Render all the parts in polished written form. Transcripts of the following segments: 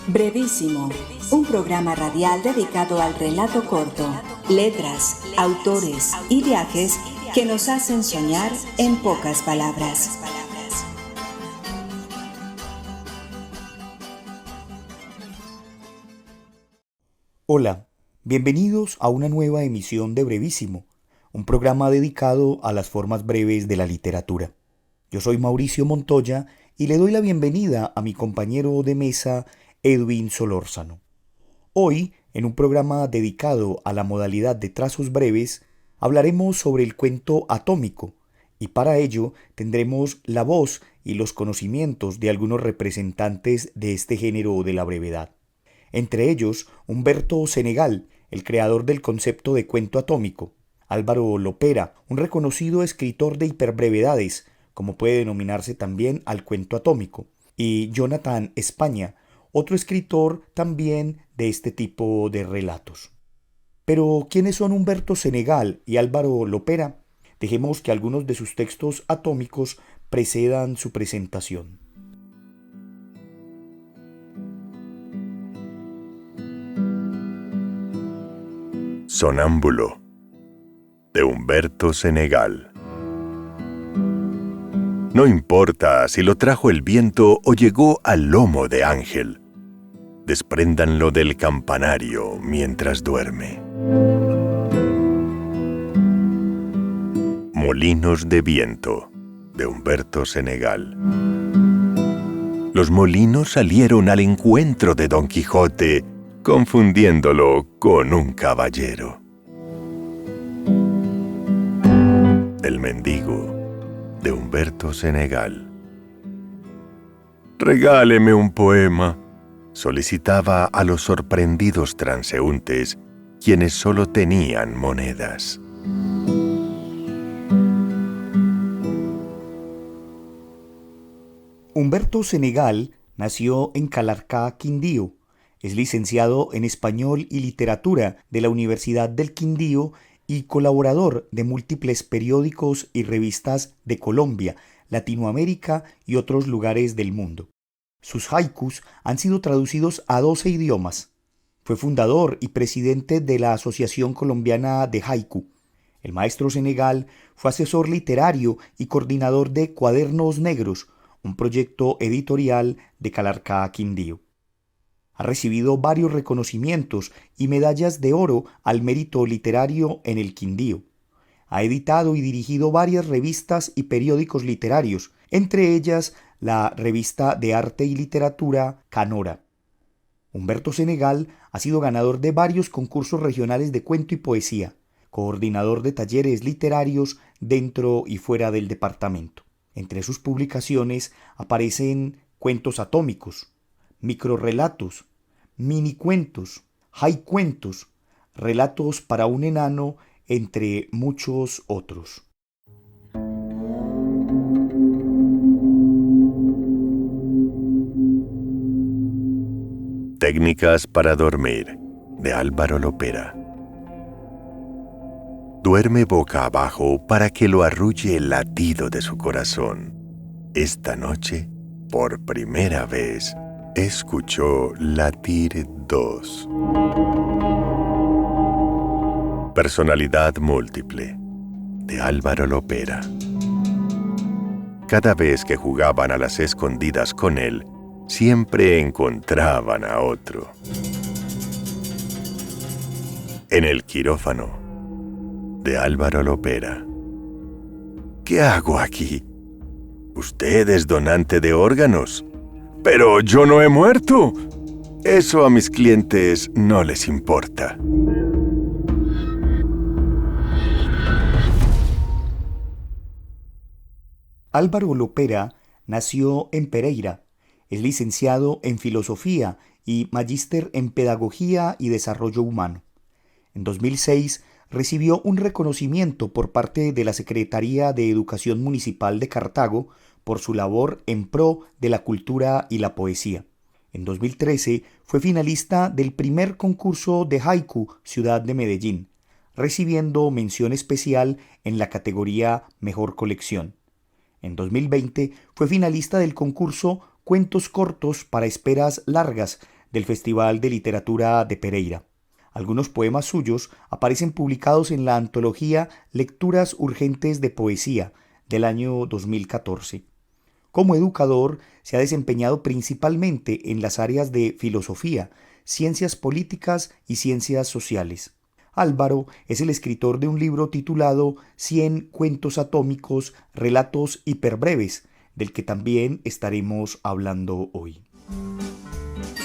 Brevísimo, un programa radial dedicado al relato corto, letras, autores y viajes que nos hacen soñar en pocas palabras. Hola, bienvenidos a una nueva emisión de Brevísimo, un programa dedicado a las formas breves de la literatura. Yo soy Mauricio Montoya y le doy la bienvenida a mi compañero de mesa, Edwin Solórzano. Hoy, en un programa dedicado a la modalidad de trazos breves, hablaremos sobre el cuento atómico, y para ello tendremos la voz y los conocimientos de algunos representantes de este género de la brevedad. Entre ellos, Humberto Senegal, el creador del concepto de cuento atómico; Álvaro Lopera, un reconocido escritor de hiperbrevedades, como puede denominarse también al cuento atómico; y Jonathan España, otro escritor también de este tipo de relatos. Pero, ¿quiénes son Humberto Senegal y Álvaro Lopera? Dejemos que algunos de sus textos atómicos precedan su presentación. Sonámbulo, de Humberto Senegal. No importa si lo trajo el viento o llegó al lomo de ángel. Despréndanlo del campanario mientras duerme. Molinos de viento, de Humberto Senegal. Los molinos salieron al encuentro de Don Quijote, confundiéndolo con un caballero. El mendigo, de Humberto Senegal. Regáleme un poema, solicitaba a los sorprendidos transeúntes, quienes solo tenían monedas. Humberto Senegal nació en Calarcá, Quindío. Es licenciado en Español y Literatura de la Universidad del Quindío y colaborador de múltiples periódicos y revistas de Colombia, Latinoamérica y otros lugares del mundo. Sus haikus han sido traducidos a 12 idiomas. Fue fundador y presidente de la Asociación Colombiana de Haiku. El maestro Senegal fue asesor literario y coordinador de Cuadernos Negros, un proyecto editorial de Calarcá, Quindío. Ha recibido varios reconocimientos y medallas de oro al mérito literario en el Quindío. Ha editado y dirigido varias revistas y periódicos literarios, entre ellas la revista de arte y literatura Canora. Humberto Senegal ha sido ganador de varios concursos regionales de cuento y poesía, coordinador de talleres literarios dentro y fuera del departamento. Entre sus publicaciones aparecen cuentos atómicos, microrrelatos, minicuentos, haicuentos, relatos para un enano, entre muchos otros. Técnicas para dormir, de Álvaro Lopera. Duerme boca abajo para que lo arrulle el latido de su corazón. Esta noche, por primera vez, escuchó latir 2. Personalidad múltiple, de Álvaro Lopera. Cada vez que jugaban a las escondidas con él, siempre encontraban a otro. En el quirófano, de Álvaro Lopera. ¿Qué hago aquí? Usted es donante de órganos. Pero yo no he muerto. Eso a mis clientes no les importa. Álvaro Lopera nació en Pereira. Es licenciado en Filosofía y magíster en Pedagogía y Desarrollo Humano. En 2006 recibió un reconocimiento por parte de la Secretaría de Educación Municipal de Cartago por su labor en pro de la cultura y la poesía. En 2013 fue finalista del primer concurso de haiku Ciudad de Medellín, recibiendo mención especial en la categoría Mejor Colección. En 2020 fue finalista del concurso Cuentos cortos para esperas largas del Festival de Literatura de Pereira. Algunos poemas suyos aparecen publicados en la antología Lecturas Urgentes de Poesía del año 2014. Como educador, se ha desempeñado principalmente en las áreas de filosofía, ciencias políticas y ciencias sociales. Álvaro es el escritor de un libro titulado 100 cuentos atómicos, relatos hiperbreves, del que también estaremos hablando hoy.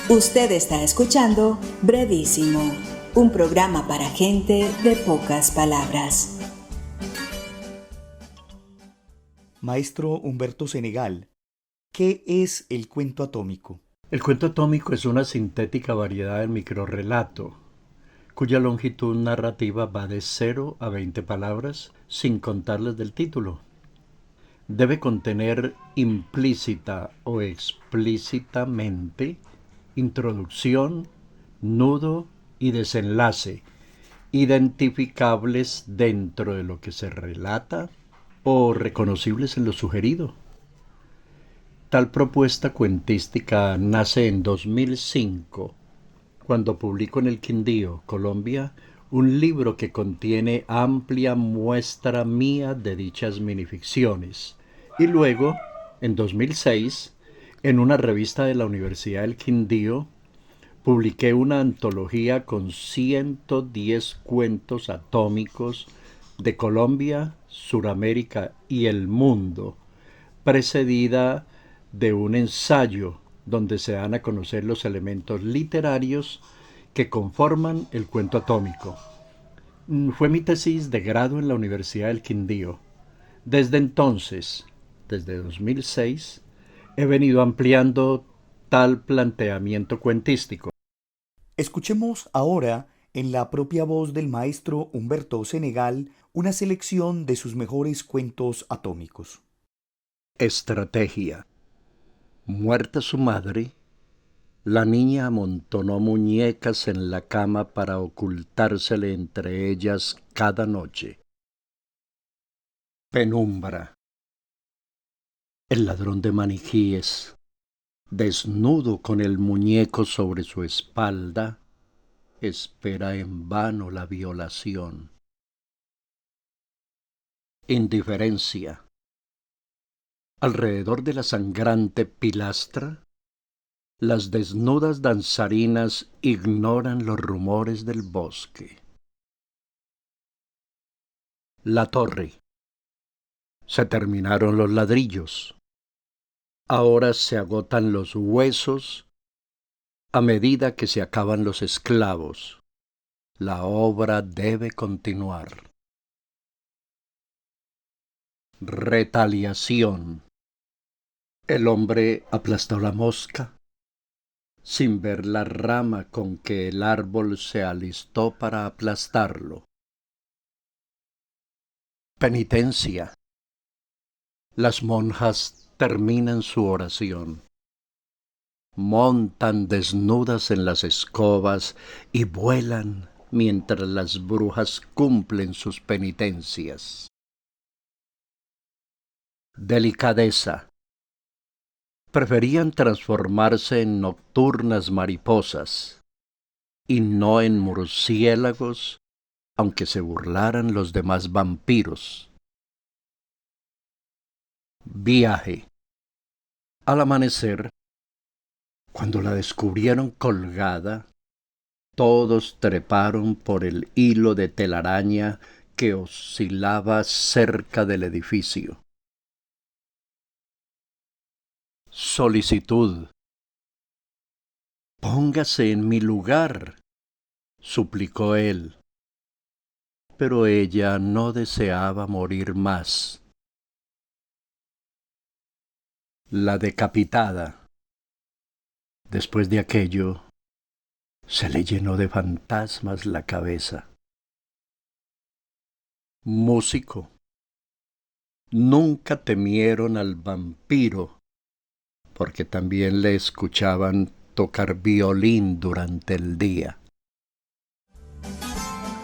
Usted está escuchando Brevísimo, un programa para gente de pocas palabras. Maestro Humberto Senegal, ¿qué es el cuento atómico? El cuento atómico es una sintética variedad del microrrelato, cuya longitud narrativa va de 0 a 20 palabras, sin contarles del título. Debe contener implícita o explícitamente introducción, nudo y desenlace, identificables dentro de lo que se relata o reconocibles en lo sugerido. Tal propuesta cuentística nace en 2005, cuando publico en el Quindío, Colombia, un libro que contiene amplia muestra mía de dichas minificciones, y luego, en 2006, en una revista de la Universidad del Quindío, publiqué una antología con 110 cuentos atómicos de Colombia, Suramérica y el mundo, precedida de un ensayo donde se dan a conocer los elementos literarios que conforman el cuento atómico. Fue mi tesis de grado en la Universidad del Quindío. Desde entonces, desde 2006, he venido ampliando tal planteamiento cuentístico. Escuchemos ahora, en la propia voz del maestro Humberto Senegal, una selección de sus mejores cuentos atómicos. Estrategia. Muerta su madre, la niña amontonó muñecas en la cama para ocultársele entre ellas cada noche. Penumbra. El ladrón de maniquíes, desnudo con el muñeco sobre su espalda, espera en vano la violación. Indiferencia. Alrededor de la sangrante pilastra, las desnudas danzarinas ignoran los rumores del bosque. La torre. Se terminaron los ladrillos. Ahora se agotan los huesos a medida que se acaban los esclavos. La obra debe continuar. Retaliación. El hombre aplastó la mosca sin ver la rama con que el árbol se alistó para aplastarlo. Penitencia. Las monjas terminan su oración. Montan desnudas en las escobas y vuelan mientras las brujas cumplen sus penitencias. Delicadeza. Preferían transformarse en nocturnas mariposas y no en murciélagos, aunque se burlaran los demás vampiros. Viaje. Al amanecer, cuando la descubrieron colgada, todos treparon por el hilo de telaraña que oscilaba cerca del edificio. Solicitud. Póngase en mi lugar, suplicó él. Pero ella no deseaba morir más. La decapitada. Después de aquello, se le llenó de fantasmas la cabeza. Músico. Nunca temieron al vampiro, porque también le escuchaban tocar violín durante el día.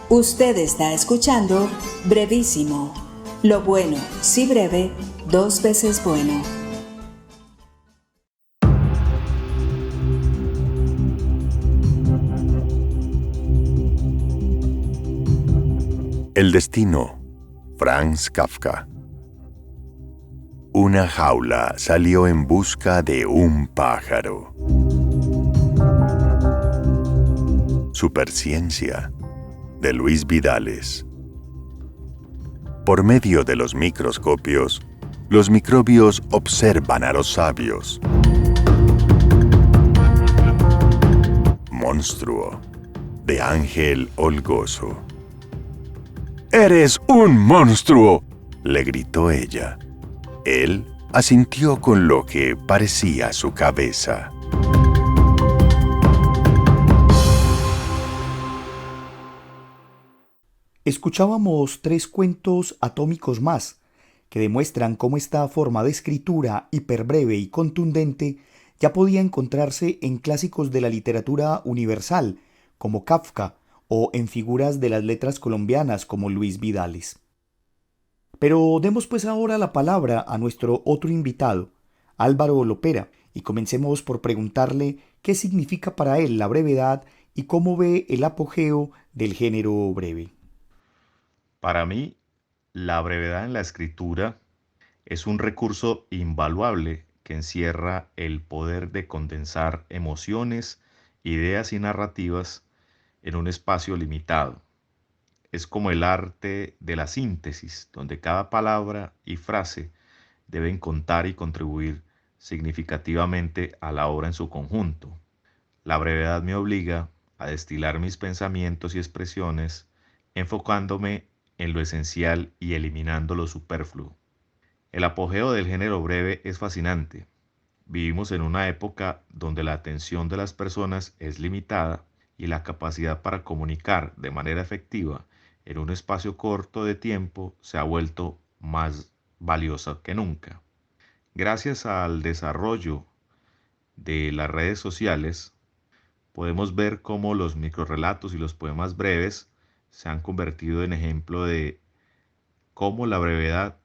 Usted está escuchando Brevísimo. Lo bueno, si breve, 2 veces bueno. El destino, Franz Kafka. Una jaula salió en busca de un pájaro. Superciencia, de Luis Vidales. Por medio de los microscopios, los microbios observan a los sabios. Monstruo, de Ángel Olgoso. ¡Eres un monstruo!, le gritó ella. Él asintió con lo que parecía su cabeza. Escuchábamos 3 cuentos atómicos más, que demuestran cómo esta forma de escritura hiperbreve y contundente ya podía encontrarse en clásicos de la literatura universal, como Kafka, o en figuras de las letras colombianas como Luis Vidales. Pero demos pues ahora la palabra a nuestro otro invitado, Álvaro Lopera, y comencemos por preguntarle qué significa para él la brevedad y cómo ve el apogeo del género breve. Para mí, la brevedad en la escritura es un recurso invaluable que encierra el poder de condensar emociones, ideas y narrativas en un espacio limitado. Es como el arte de la síntesis, donde cada palabra y frase deben contar y contribuir significativamente a la obra en su conjunto. La brevedad me obliga a destilar mis pensamientos y expresiones, enfocándome en lo esencial y eliminando lo superfluo. El apogeo del género breve es fascinante. Vivimos en una época donde la atención de las personas es limitada y la capacidad para comunicar de manera efectiva en un espacio corto de tiempo se ha vuelto más valiosa que nunca. Gracias al desarrollo de las redes sociales, podemos ver cómo los microrrelatos y los poemas breves se han convertido en ejemplo de cómo la brevedad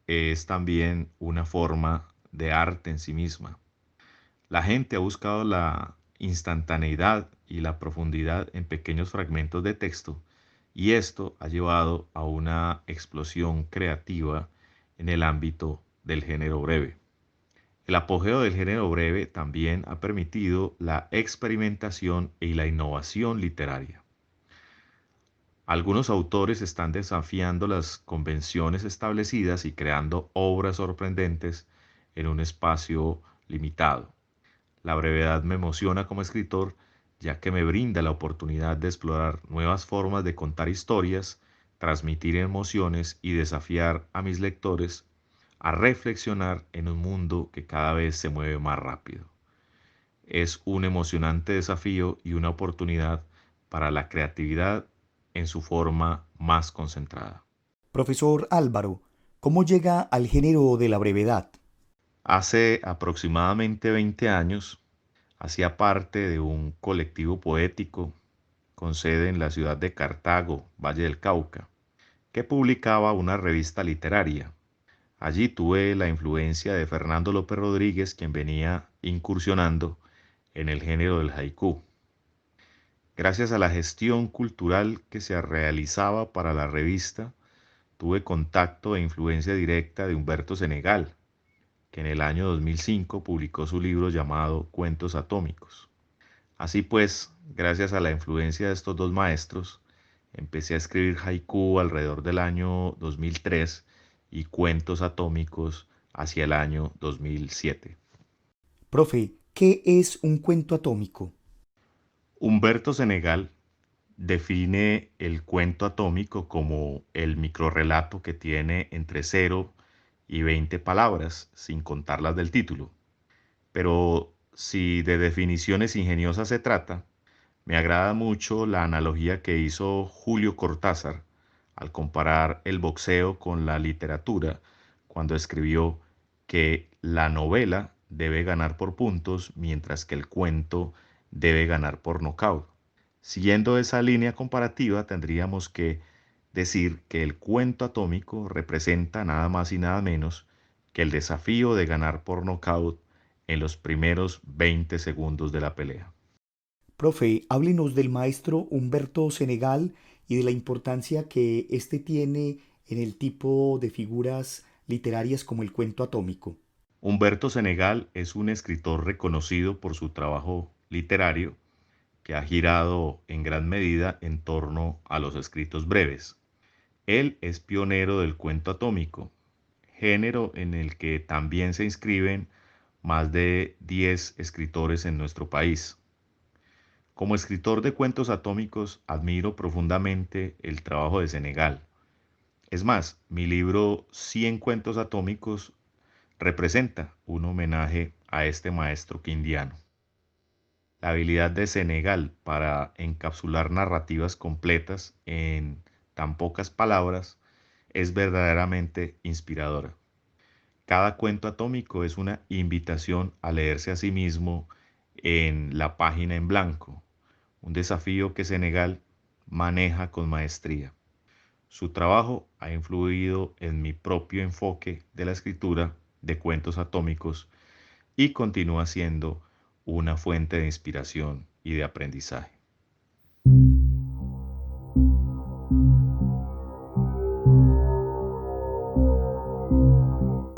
es también una forma de arte en sí misma. La gente ha buscado la instantaneidad y la profundidad en pequeños fragmentos de texto, y esto ha llevado a una explosión creativa en el ámbito del género breve. El apogeo del género breve también ha permitido la experimentación y la innovación literaria. Algunos autores están desafiando las convenciones establecidas y creando obras sorprendentes en un espacio limitado. La brevedad me emociona como escritor, ya que me brinda la oportunidad de explorar nuevas formas de contar historias, transmitir emociones y desafiar a mis lectores a reflexionar en un mundo que cada vez se mueve más rápido. Es un emocionante desafío y una oportunidad para la creatividad en su forma más concentrada. Profesor Álvaro, ¿cómo llega al género de la brevedad? Hace aproximadamente 20 años hacía parte de un colectivo poético con sede en la ciudad de Cartago, Valle del Cauca, que publicaba una revista literaria. Allí tuve la influencia de Fernando López Rodríguez, quien venía incursionando en el género del haiku. Gracias a la gestión cultural que se realizaba para la revista, tuve contacto e influencia directa de Humberto Senegal, que en el año 2005 publicó su libro llamado Cuentos Atómicos. Así pues, gracias a la influencia de estos dos maestros, empecé a escribir haiku alrededor del año 2003 y cuentos atómicos hacia el año 2007. Profe, ¿qué es un cuento atómico? Humberto Senegal define el cuento atómico como el microrrelato que tiene entre 0 y 20 palabras, sin contar las del título. Pero si de definiciones ingeniosas se trata, me agrada mucho la analogía que hizo Julio Cortázar al comparar el boxeo con la literatura cuando escribió que la novela debe ganar por puntos mientras que el cuento debe ganar por nocaut. Siguiendo esa línea comparativa, tendríamos que decir que el cuento atómico representa nada más y nada menos que el desafío de ganar por nocaut en los primeros 20 segundos de la pelea. Profe, háblenos del maestro Humberto Senegal y de la importancia que éste tiene en el tipo de figuras literarias como el cuento atómico. Humberto Senegal es un escritor reconocido por su trabajo literario que ha girado en gran medida en torno a los escritos breves. Él es pionero del cuento atómico, género en el que también se inscriben más de 10 escritores en nuestro país. Como escritor de cuentos atómicos, admiro profundamente el trabajo de Senegal. Es más, mi libro 100 cuentos atómicos representa un homenaje a este maestro quindiano. La habilidad de Senegal para encapsular narrativas completas en tan pocas palabras es verdaderamente inspiradora. Cada cuento atómico es una invitación a leerse a sí mismo en la página en blanco, un desafío que Senegal maneja con maestría. Su trabajo ha influido en mi propio enfoque de la escritura de cuentos atómicos y continúa siendo una fuente de inspiración y de aprendizaje.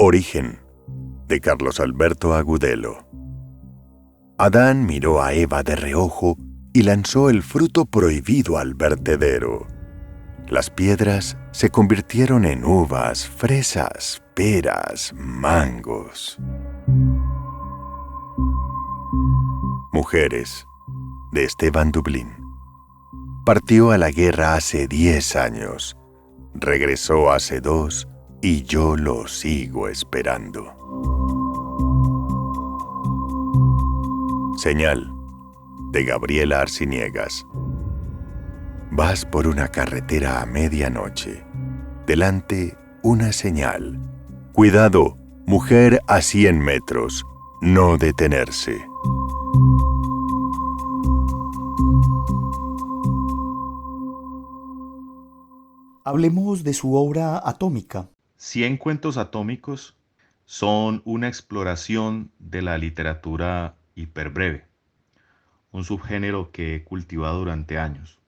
Origen, de Carlos Alberto Agudelo. Adán miró a Eva de reojo y lanzó el fruto prohibido al vertedero. Las piedras se convirtieron en uvas, fresas, peras, mangos. Mujeres, de Esteban Dublín. Partió a la guerra hace 10 años. Regresó hace 2 y yo lo sigo esperando. Señal, de Gabriela Arciniegas. Vas por una carretera a medianoche. Delante, una señal. Cuidado, mujer a 100 metros. No detenerse. Hablemos de su obra atómica. 100 cuentos atómicos son una exploración de la literatura hiperbreve, un subgénero que he cultivado durante años.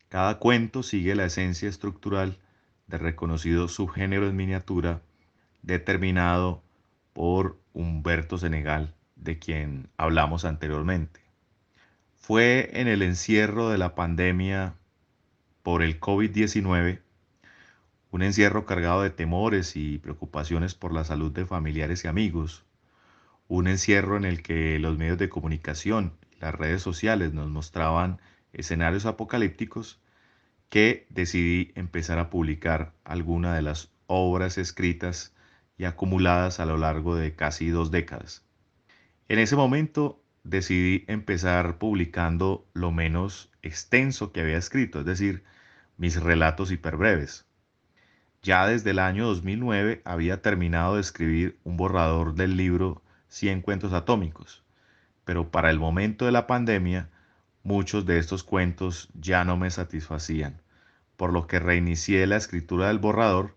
Cada cuento sigue la esencia estructural del reconocido subgénero en miniatura determinado por Humberto Senegal, de quien hablamos anteriormente. Fue en el encierro de la pandemia por el COVID-19, un encierro cargado de temores y preocupaciones por la salud de familiares y amigos, un encierro en el que los medios de comunicación y las redes sociales nos mostraban escenarios apocalípticos, que decidí empezar a publicar algunas de las obras escritas y acumuladas a lo largo de casi 2 décadas. En ese momento decidí empezar publicando lo menos extenso que había escrito, es decir, mis relatos hiperbreves. Ya desde el año 2009 había terminado de escribir un borrador del libro 100 cuentos atómicos, pero para el momento de la pandemia muchos de estos cuentos ya no me satisfacían, por lo que reinicié la escritura del borrador,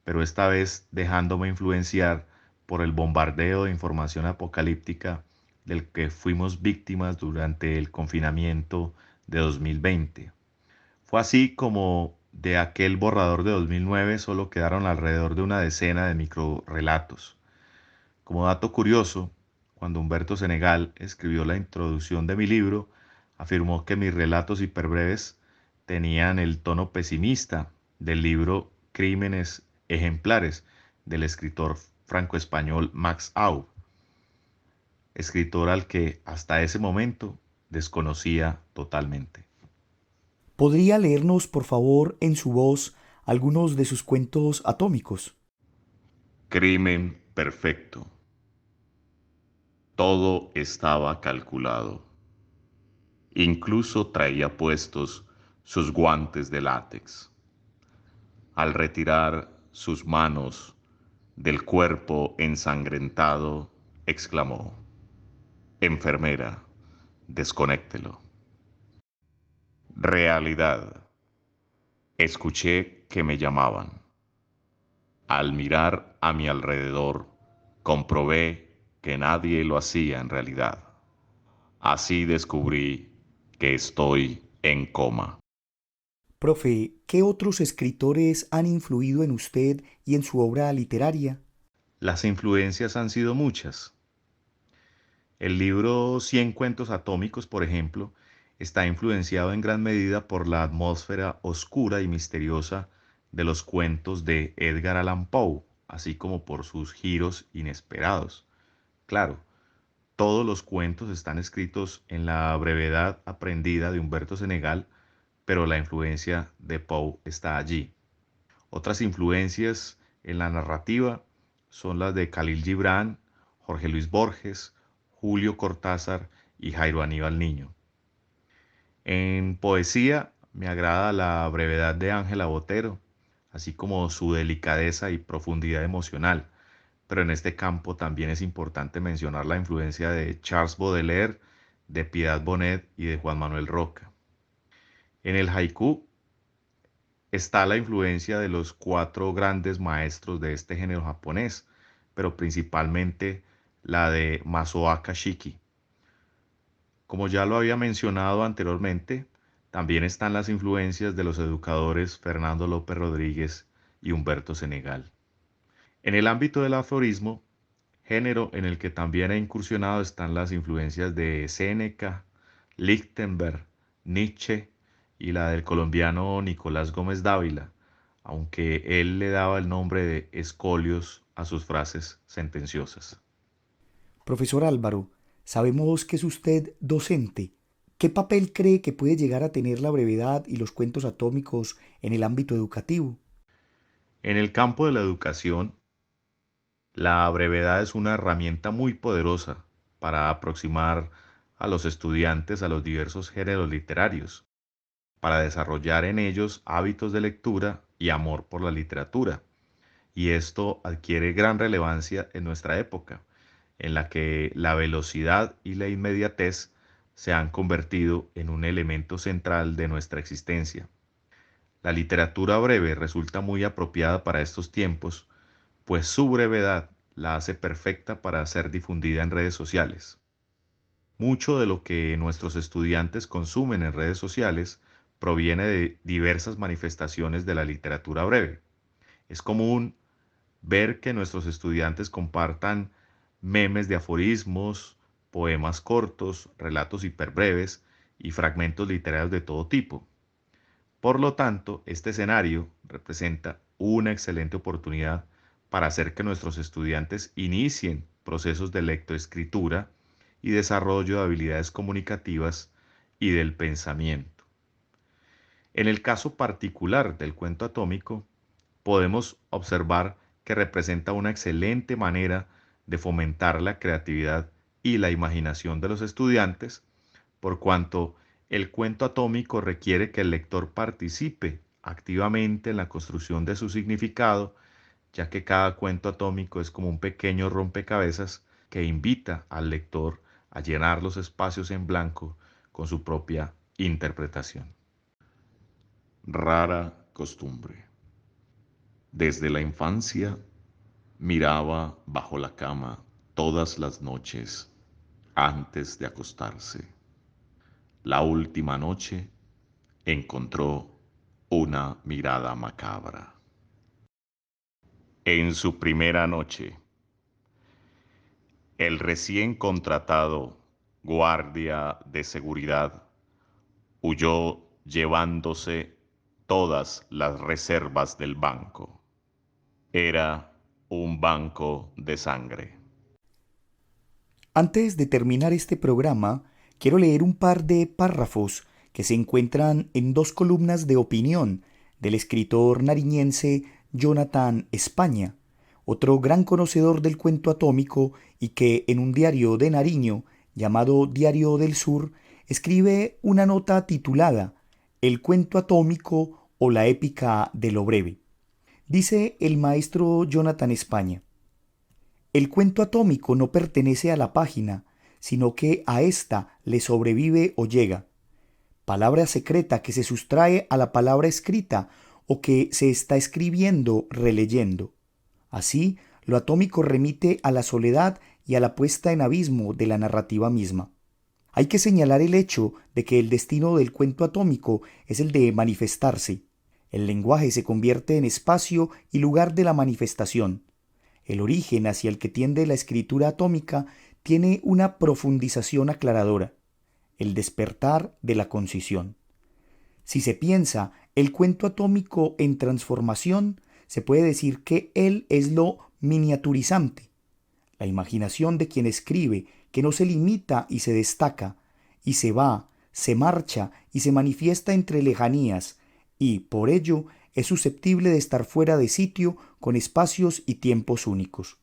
pero esta vez dejándome influenciar por el bombardeo de información apocalíptica del que fuimos víctimas durante el confinamiento de 2020. Fue así como de aquel borrador de 2009 solo quedaron alrededor de una decena de microrelatos. Como dato curioso, cuando Humberto Senegal escribió la introducción de mi libro, afirmó que mis relatos hiperbreves tenían el tono pesimista del libro Crímenes ejemplares del escritor franco-español Max Aub, escritor al que hasta ese momento desconocía totalmente. ¿Podría leernos, por favor, en su voz, algunos de sus cuentos atómicos? Crimen perfecto. Todo estaba calculado. Incluso traía puestos sus guantes de látex. Al retirar sus manos del cuerpo ensangrentado, exclamó: Enfermera, desconéctelo. Realidad. Escuché que me llamaban. Al mirar a mi alrededor, comprobé que nadie lo hacía en realidad. Así descubrí que estoy en coma. Profe, ¿qué otros escritores han influido en usted y en su obra literaria? Las influencias han sido muchas. El libro Cien cuentos atómicos, por ejemplo, está influenciado en gran medida por la atmósfera oscura y misteriosa de los cuentos de Edgar Allan Poe, así como por sus giros inesperados. Claro, todos los cuentos están escritos en la brevedad aprendida de Humberto Senegal, pero la influencia de Poe está allí. Otras influencias en la narrativa son las de Khalil Gibran, Jorge Luis Borges, Julio Cortázar y Jairo Aníbal Niño. En poesía me agrada la brevedad de Ángela Botero, así como su delicadeza y profundidad emocional, pero en este campo también es importante mencionar la influencia de Charles Baudelaire, de Piedad Bonet y de Juan Manuel Roca. En el haiku está la influencia de los cuatro grandes maestros de este género japonés, pero principalmente la de Masaoka Shiki. Como ya lo había mencionado anteriormente, también están las influencias de los educadores Fernando López Rodríguez y Humberto Senegal. En el ámbito del aforismo, género en el que también he incursionado, están las influencias de Séneca, Lichtenberg, Nietzsche y la del colombiano Nicolás Gómez Dávila, aunque él le daba el nombre de escolios a sus frases sentenciosas. Profesor Álvaro, sabemos que es usted docente. ¿Qué papel cree que puede llegar a tener la brevedad y los cuentos atómicos en el ámbito educativo? En el campo de la educación, la brevedad es una herramienta muy poderosa para aproximar a los estudiantes a los diversos géneros literarios, para desarrollar en ellos hábitos de lectura y amor por la literatura. Y esto adquiere gran relevancia en nuestra época, en la que la velocidad y la inmediatez se han convertido en un elemento central de nuestra existencia. La literatura breve resulta muy apropiada para estos tiempos, pues su brevedad la hace perfecta para ser difundida en redes sociales. Mucho de lo que nuestros estudiantes consumen en redes sociales proviene de diversas manifestaciones de la literatura breve. Es común ver que nuestros estudiantes compartan memes de aforismos, poemas cortos, relatos hiperbreves y fragmentos literarios de todo tipo. Por lo tanto, este escenario representa una excelente oportunidad para hacer que nuestros estudiantes inicien procesos de lectoescritura y desarrollo de habilidades comunicativas y del pensamiento. En el caso particular del cuento atómico, podemos observar que representa una excelente manera de fomentar la creatividad y la imaginación de los estudiantes, por cuanto el cuento atómico requiere que el lector participe activamente en la construcción de su significado, ya que cada cuento atómico es como un pequeño rompecabezas que invita al lector a llenar los espacios en blanco con su propia interpretación. Rara costumbre. Desde la infancia miraba bajo la cama todas las noches antes de acostarse. La última noche encontró una mirada macabra. En su primera noche, el recién contratado guardia de seguridad huyó llevándose todas las reservas del banco. Era un banco de sangre. Antes de terminar este programa, quiero leer un par de párrafos que se encuentran en dos columnas de opinión del escritor nariñense Jonathan España, otro gran conocedor del cuento atómico y que en un diario de Nariño llamado Diario del Sur escribe una nota titulada El cuento atómico o la épica de lo breve. Dice el maestro Jonathan España: el cuento atómico no pertenece a la página, sino que a ésta le sobrevive o llega. Palabra secreta que se sustrae a la palabra escrita o que se está escribiendo releyendo. Así, lo atómico remite a la soledad y a la puesta en abismo de la narrativa misma. Hay que señalar el hecho de que el destino del cuento atómico es el de manifestarse. El lenguaje se convierte en espacio y lugar de la manifestación. El origen hacia el que tiende la escritura atómica tiene una profundización aclaradora, el despertar de la concisión. Si se piensa el cuento atómico en transformación, se puede decir que él es lo miniaturizante, la imaginación de quien escribe, que no se limita y se destaca, y se va, se marcha y se manifiesta entre lejanías, y, por ello, es susceptible de estar fuera de sitio con espacios y tiempos únicos.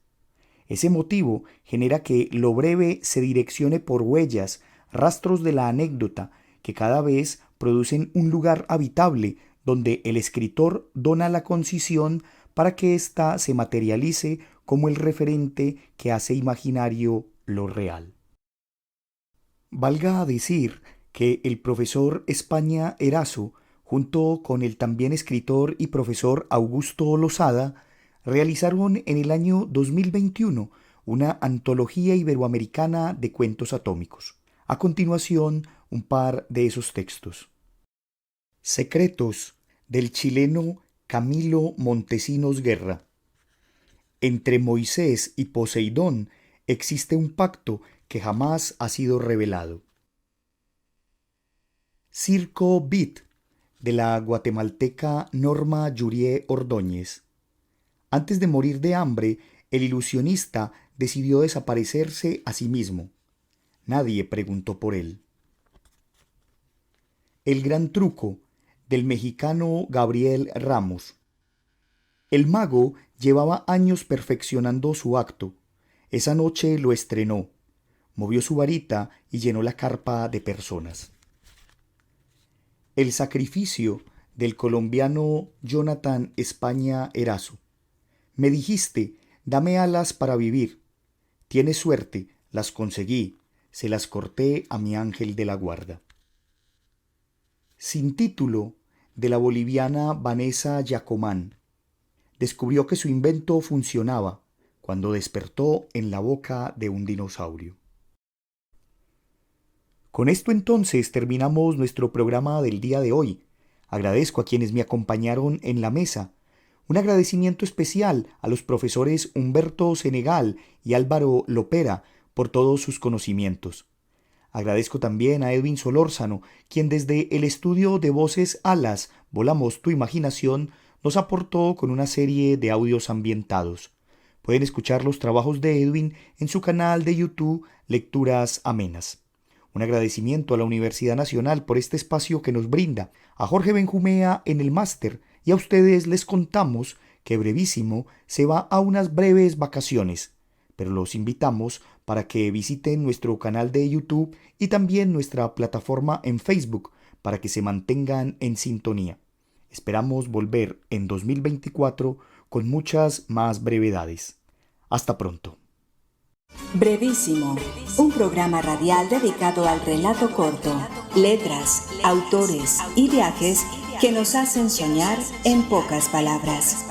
Ese motivo genera que lo breve se direccione por huellas, rastros de la anécdota, que cada vez producen un lugar habitable donde el escritor dona la concisión para que ésta se materialice como el referente que hace imaginario lo real. Valga decir que el profesor España Erazo, junto con el también escritor y profesor Augusto Losada, realizaron en el año 2021 una antología iberoamericana de cuentos atómicos. A continuación, un par de esos textos. Secretos, del chileno Camilo Montesinos Guerra. Entre Moisés y Poseidón existe un pacto que jamás ha sido revelado. Circo Beat, de la guatemalteca Norma Yurie Ordóñez. Antes de morir de hambre, el ilusionista decidió desaparecerse a sí mismo. Nadie preguntó por él. El gran truco, del mexicano Gabriel Ramos. El mago llevaba años perfeccionando su acto. Esa noche lo estrenó. Movió su varita y llenó la carpa de personas. El sacrificio, del colombiano Jonathan España Erazo. Me dijiste, dame alas para vivir. Tienes suerte, las conseguí, se las corté a mi ángel de la guarda. Sin título, de la boliviana Vanessa Yacomán. Descubrió que su invento funcionaba cuando despertó en la boca de un dinosaurio. Con esto entonces terminamos nuestro programa del día de hoy. Agradezco a quienes me acompañaron en la mesa. Un agradecimiento especial a los profesores Humberto Senegal y Álvaro Lopera por todos sus conocimientos. Agradezco también a Edwin Solórzano, quien desde el estudio de voces Alas, Volamos tu imaginación, nos aportó con una serie de audios ambientados. Pueden escuchar los trabajos de Edwin en su canal de YouTube Lecturas Amenas. Un agradecimiento a la Universidad Nacional por este espacio que nos brinda, a Jorge Benjumea en el máster, y a ustedes les contamos que Brevísimo se va a unas breves vacaciones, pero los invitamos para que visiten nuestro canal de YouTube y también nuestra plataforma en Facebook para que se mantengan en sintonía. Esperamos volver en 2024 con muchas más brevedades. Hasta pronto. Brevísimo, un programa radial dedicado al relato corto, letras, autores y viajes que nos hacen soñar en pocas palabras.